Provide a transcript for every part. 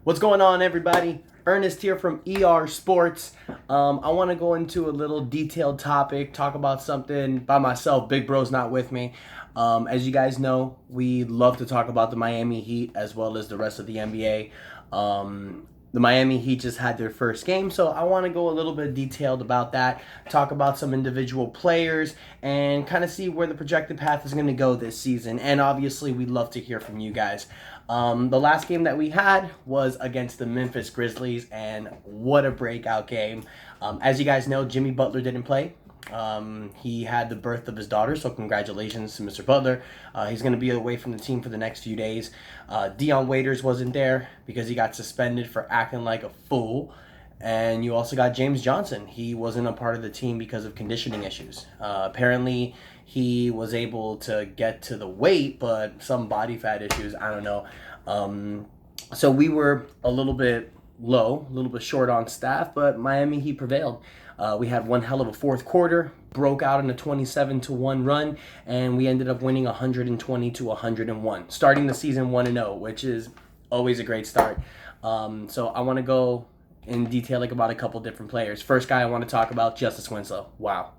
What's going on, everybody? Ernest here from ER Sports. I want to go into a little detailed topic, talk about something by myself. Big Bro's not with me. As you guys know, we love to talk about the Miami Heat as well as the rest of the NBA. The Miami Heat just had their first game, so I want to go a little bit detailed about that, talk about some individual players, and kind of see where the projected path is going to go this season. And obviously, we'd love to hear from you guys. The last game that we had was against the Memphis Grizzlies, and what a breakout game. As you guys know, Jimmy Butler didn't play. He had the birth of his daughter, so congratulations to Mr. Butler. He's going to be away from the team for the next few days. Dion Waiters wasn't there because he got suspended for acting like a fool. And you also got James Johnson. He wasn't a part of the team because of conditioning issues. Apparently, he was able to get to the weight, but some body fat issues, I don't know. So we were a little bit low, a little bit short on staff, but Miami Heat prevailed. We had one hell of a fourth quarter, broke out in a 27-1 run, and we ended up winning 120-101, starting the season 1-0, which is always a great start. So I want to go in detail about a couple different players. First guy I want to talk about, Justice Winslow. Wow.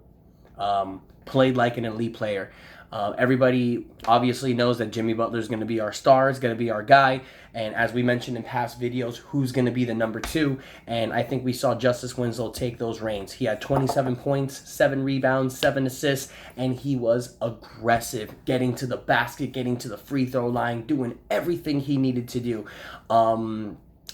Played like an elite player. Everybody obviously knows that Jimmy Butler is going to be our star, is going to be our guy. And as we mentioned in past videos, who's going to be the number two? And I think we saw Justice Winslow take those reins. He had 27 points, 7 rebounds, 7 assists, and he was aggressive, getting to the basket, getting to the free throw line, doing everything he needed to do.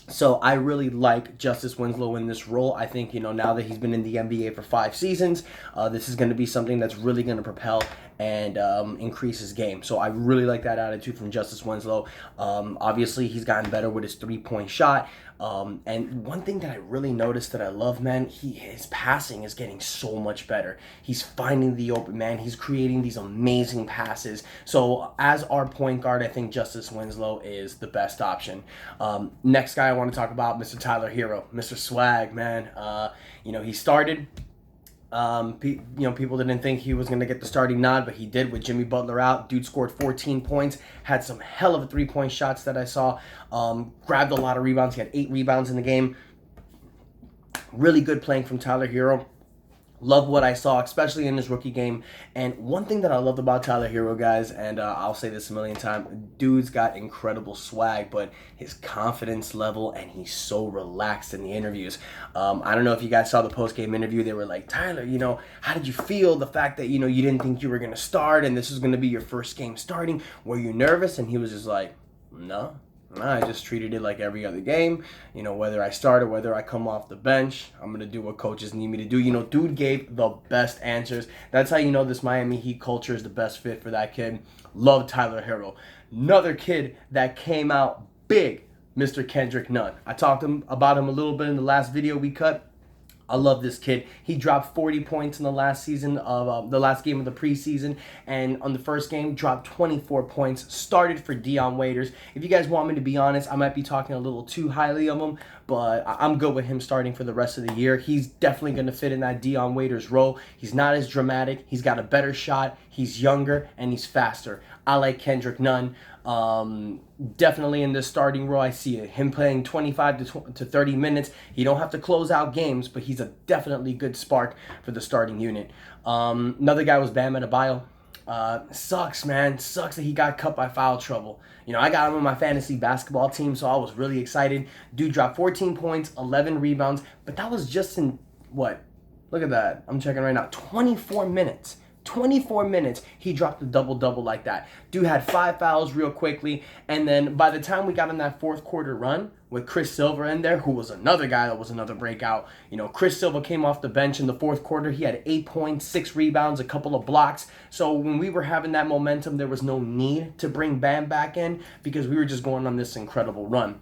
So I really like Justice Winslow in this role. I think, now that he's been in the NBA for 5 seasons, this is going to be something that's really going to propel and increase his game. So I really like that attitude from Justice Winslow. Obviously, he's gotten better with his three-point shot. And one thing that I really noticed that I love, man, his passing is getting so much better. He's finding the open man. He's creating these amazing passes. So as our point guard, I think Justice Winslow is the best option. Next guy I want to talk about, Mr. Tyler Hero, Mr. Swag, man. He started. People didn't think he was going to get the starting nod, but he did with Jimmy Butler out. Dude scored 14 points, had some hell of three-point shots that I saw, grabbed a lot of rebounds. He had 8 rebounds in the game. Really good playing from Tyler Hero. Love what I saw, especially in his rookie game. And one thing that I loved about Tyler Hero, guys, and I'll say this a million times, dude's got incredible swag, but his confidence level, and he's so relaxed in the interviews. I don't know if you guys saw the post-game interview. They were like, Tyler, how did you feel the fact that, you didn't think you were going to start and this was going to be your first game starting? Were you nervous? And he was just like, no. I just treated it like every other game. Whether I start or whether I come off the bench, I'm going to do what coaches need me to do. Dude gave the best answers. That's how you know this Miami Heat culture is the best fit for that kid. Love Tyler Hero. Another kid that came out big, Mr. Kendrick Nunn. I talked about him a little bit in the last video we cut. I love this kid. He dropped 40 points in the last season of the last game of the preseason, and on the first game dropped 24 points. Started for Dion Waiters. If you guys want me to be honest, I might be talking a little too highly of him, but I'm good with him starting for the rest of the year. He's definitely going to fit in that Dion Waiters role. He's not as dramatic. He's got a better shot. He's younger and he's faster. I like Kendrick Nunn. Definitely in this starting role, I see it. Him playing 25 to 30 minutes. He don't have to close out games, but he's a definitely good spark for the starting unit. Another guy was Bam Adebayo. Sucks, man. Sucks that he got cut by foul trouble. I got him on my fantasy basketball team, so I was really excited. Dude dropped 14 points, 11 rebounds, but that was just in, what? Look at that. I'm checking right now. 24 minutes. 24 minutes, he dropped a double-double like that. Dude had 5 fouls real quickly, and then by the time we got in that fourth quarter run with Chris Silva in there, who was another guy that was another breakout. Chris Silva came off the bench in the fourth quarter. He had 8 points, 6 rebounds, a couple of blocks. So when we were having that momentum, there was no need to bring Bam back in because we were just going on this incredible run.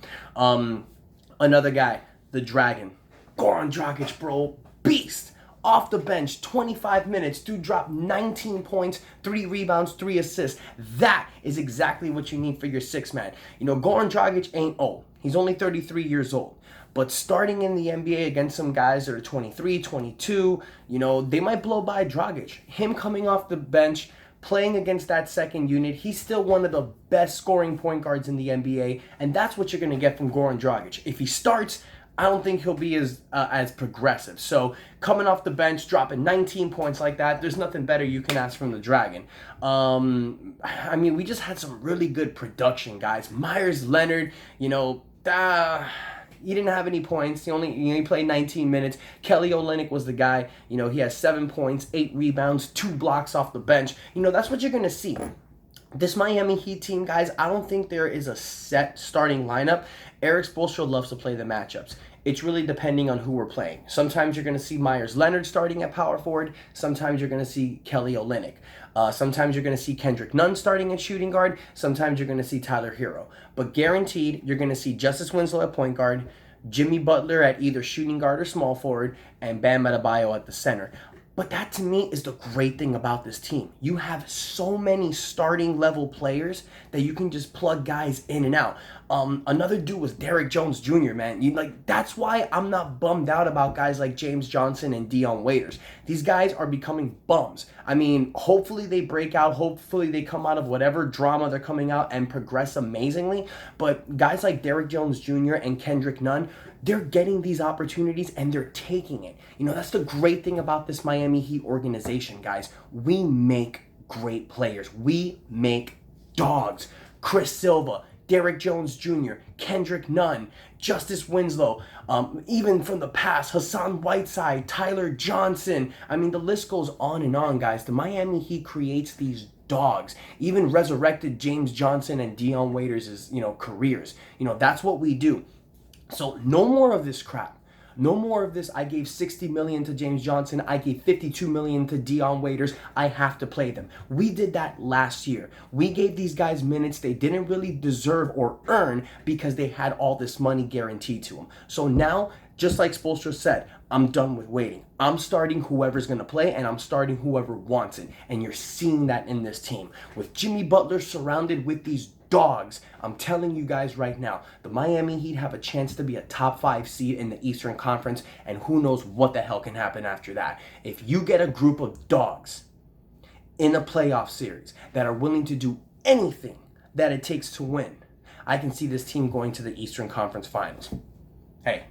Another guy, the Dragon, Goran Dragic, bro, beast. Off the bench, 25 minutes. Dude dropped 19 points, 3 rebounds, 3 assists. That is exactly what you need for your 6-man. Goran Dragic ain't old. He's only 33 years old. But starting in the NBA against some guys that are 23, 22, they might blow by Dragic. Him coming off the bench, playing against that second unit, he's still one of the best scoring point guards in the NBA, and that's what you're going to get from Goran Dragic. If he starts, I don't think he'll be as progressive. So coming off the bench, dropping 19 points like that, there's nothing better you can ask from the Dragon. I mean, we just had some really good production, guys. Myers Leonard, he didn't have any points. He played 19 minutes. Kelly Olynyk was the guy. He has 7 points, 8 rebounds, 2 blocks off the bench. That's what you're going to see. This Miami Heat team, guys, I don't think there is a set starting lineup. Eric Spoelstra loves to play the matchups. It's really depending on who we're playing. Sometimes you're going to see Myers Leonard starting at power forward. Sometimes you're going to see Kelly Olynyk. Sometimes you're going to see Kendrick Nunn starting at shooting guard. Sometimes you're going to see Tyler Hero. But guaranteed, you're going to see Justice Winslow at point guard, Jimmy Butler at either shooting guard or small forward, and Bam Adebayo at the center. But that, to me, is the great thing about this team. You have so many starting level players that you can just plug guys in and out. Another dude was Derrick Jones Jr., man. That's why I'm not bummed out about guys like James Johnson and Dion Waiters. These guys are becoming bums. I mean, hopefully they break out. Hopefully they come out of whatever drama they're coming out and progress amazingly. But guys like Derrick Jones Jr. and Kendrick Nunn, they're getting these opportunities and they're taking it. That's the great thing about this Miami Heat organization, guys. We make great players. We make dogs. Chris Silva, Derrick Jones Jr., Kendrick Nunn, Justice Winslow, even from the past, Hassan Whiteside, Tyler Johnson. I mean, the list goes on and on, guys. The Miami Heat creates these dogs. Even resurrected James Johnson and Dion Waiters' careers. That's what we do. So no more of this crap. No more of this, I gave $60 million to James Johnson, I gave $52 million to Dion Waiters, I have to play them. We did that last year. We gave these guys minutes they didn't really deserve or earn because they had all this money guaranteed to them. So now, just like Spoelstra said, I'm done with waiting. I'm starting whoever's going to play, and I'm starting whoever wants it. And you're seeing that in this team. With Jimmy Butler surrounded with these dogs, I'm telling you guys right now, the Miami Heat have a chance to be a top 5 seed in the Eastern Conference, and who knows what the hell can happen after that. If you get a group of dogs in a playoff series that are willing to do anything that it takes to win, I can see this team going to the Eastern Conference Finals. Hey,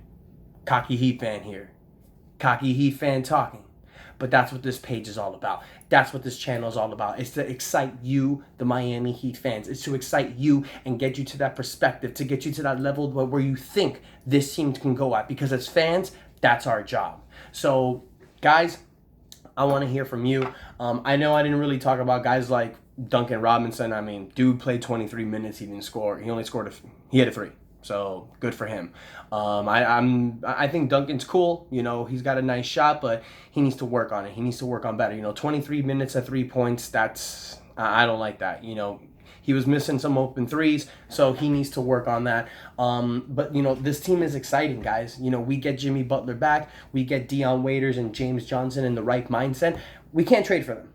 cocky Heat fan here. Cocky Heat fan talking. But that's what this page is all about. That's what this channel is all about. It's to excite you, the Miami Heat fans. It's to excite you and get you to that perspective, to get you to that level where you think this team can go at. Because as fans, that's our job. So, guys, I want to hear from you. I know I didn't really talk about guys like Duncan Robinson. I mean, dude played 23 minutes. He didn't score. He only scored he had a 3. So good for him. I think Duncan's cool. He's got a nice shot, but he needs to work on it. He needs to work on better. 23 minutes at 3 points. I don't like that. He was missing some open threes, so he needs to work on that. But this team is exciting, guys. We get Jimmy Butler back. We get Dion Waiters and James Johnson in the right mindset. We can't trade for them.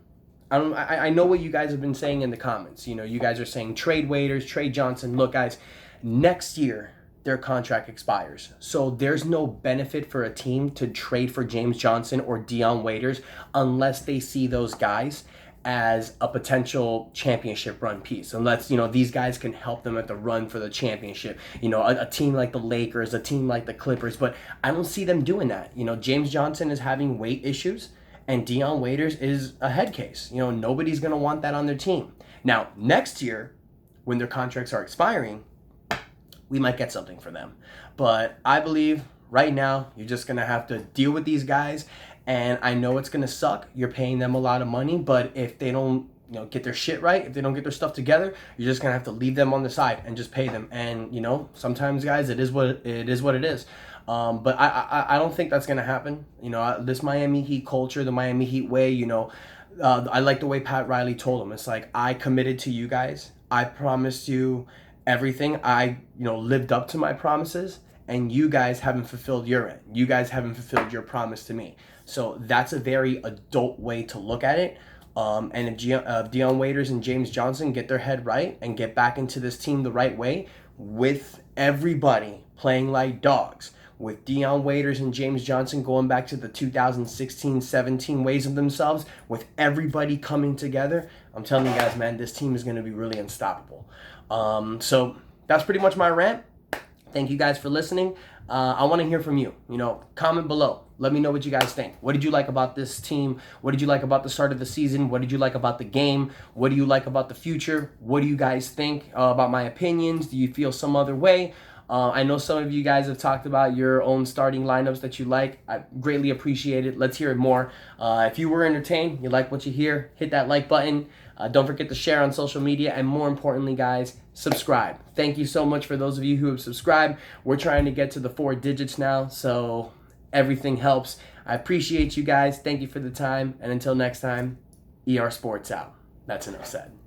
I know what you guys have been saying in the comments. You guys are saying trade Waiters, trade Johnson. Look, guys. Next year, their contract expires. So there's no benefit for a team to trade for James Johnson or Dion Waiters unless they see those guys as a potential championship run piece. Unless, these guys can help them at the run for the championship. A team like the Lakers, a team like the Clippers. But I don't see them doing that. James Johnson is having weight issues and Dion Waiters is a head case. Nobody's going to want that on their team. Now, next year, when their contracts are expiring, we might get something for them. But I believe right now you're just going to have to deal with these guys. And I know it's going to suck. You're paying them a lot of money. But if they don't get their shit right, if they don't get their stuff together, you're just going to have to leave them on the side and just pay them. And, sometimes, guys, it is what it is. But I don't think that's going to happen. This Miami Heat culture, the Miami Heat way, I like the way Pat Riley told them. It's like, I committed to you guys. I promised you everything. I lived up to my promises, and you guys haven't fulfilled your end. You guys haven't fulfilled your promise to me. So that's a very adult way to look at it. And if Dion Waiters and James Johnson get their head right and get back into this team the right way, with everybody playing like dogs, with Dion Waiters and James Johnson going back to the 2016-17 ways of themselves, with everybody coming together, I'm telling you guys, man, this team is going to be really unstoppable. So that's pretty much my rant. Thank you guys for listening. I want to hear from you. Comment below. Let me know what you guys think. What did you like about this team? What did you like about the start of the season? What did you like about the game? What do you like about the future? What do you guys think about my opinions? Do you feel some other way? I know some of you guys have talked about your own starting lineups that you like. I greatly appreciate it. Let's hear it more. If you were entertained, you like what you hear, hit that like button. Don't forget to share on social media. And more importantly, guys, subscribe. Thank you so much for those of you who have subscribed. We're trying to get to the 4 digits now, so everything helps. I appreciate you guys. Thank you for the time. And until next time, ER Sports out. That's enough said.